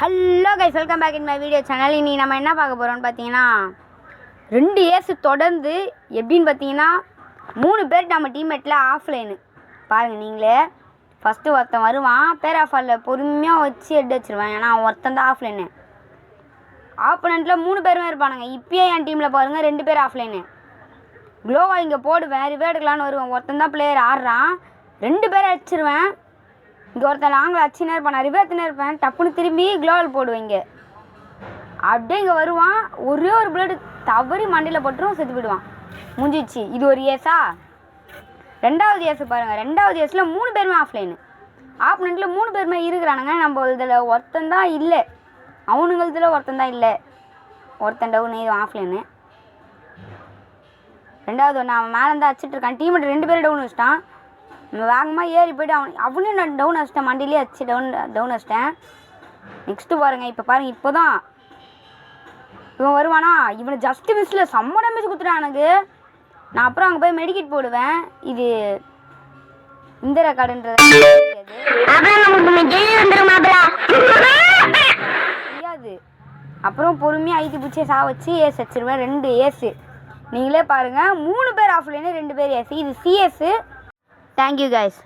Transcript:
Hello guys, welcome back in my video channel. இன்றைக்கி நம்ம என்ன பார்க்க போகிறோம்னு பார்த்தீங்கன்னா 2 இயர்ஸ் தொடர்ந்து எப்படின்னு பார்த்தீங்கன்னா 3 பேர் நம்ம டீம்மேட்டில் ஆஃப்லைனு பாருங்கள் நீங்களே. ஃபஸ்ட்டு ஒருத்தன் வருவான், பேர் ஆஃபாலில் பொறுமையாக வச்சு எட்டு வச்சுருவேன். ஏன்னா அவன் ஒருத்தன் தான் ஆஃப்லைனு. ஆப்போனண்ட்டில் 3 பேருமே இருப்பானுங்க. இப்போயே என் டீமில் பாருங்கள் 2 பேர் ஆஃப்லைனு. க்ளோவால் இங்கே போடுவேன், ரிவே எடுக்கலான்னு வருவேன். ஒருத்தன் தான் பிளேயர் ஆடுறான், 2 பேரை அடிச்சிருவேன். இங்கே ஒருத்தன் லாங்கில் அடிச்சுனே இருப்பான், நான் ரிவேத்துனே இருப்பேன். டப்புன்னு திரும்பி க்ளோவல் போடுவேன். இங்கே அப்படியே இங்கே வருவான், ஒரே ஒரு பிளேடு தவறி மண்டியில் போட்டுரும், செத்து போயிடுவான். முடிஞ்சிச்சு. இது ஒரு ஏஸா. 2வது ஏஸு பாருங்கள். 2வது ஏஸில் 3 பேருமே ஆஃப்லைனு. ஆப்னண்ட்டில் 3 பேருமே இருக்கிறானுங்க. நம்ம இதில் ஒருத்தன் தான் இல்லை, அவனுங்களதில் ஒருத்தன் தான் இல்லை. ஒருத்தன் டவுன், இது ஆஃப்லைனு. 2வது ஒன்று அவன் மேலே தான் அடிச்சிட்டு இருக்கான். டீமெட்டு 2 பேரும் டவுன் வச்சிட்டான். நம்ம வேகமாக ஏறி போய்ட்டு அவனையும் நான் டவுன் வச்சிட்டேன், மண்டிலே அடிச்சு டவுன் வச்சிட்டேன். நெக்ஸ்ட்டு பாருங்கள். இப்போ பாருங்கள், இப்போ தான் இவன் வருவானா, இவனை ஜஸ்ட்டு மிஸ்ஸில் செம்ம டேமேஜ் கொடுத்துட்டான் எனக்கு. நான் அப்புறம் அங்கே போய் மெடிக்கெட் போடுவேன். இது இந்த ரெக்கார்டுன்றது தெரியாது. அப்புறம் பொறுமையாக ஐத்தி பிடிச்சி வச்சு ஏஸ் வச்சிருவேன். 2 ஏஸு நீங்களே பாருங்கள். 3 பேர் ஆஃப்லைனு, 2 பேர் ஏஸு. இது சிஎஸ்ஸு. Thank you guys.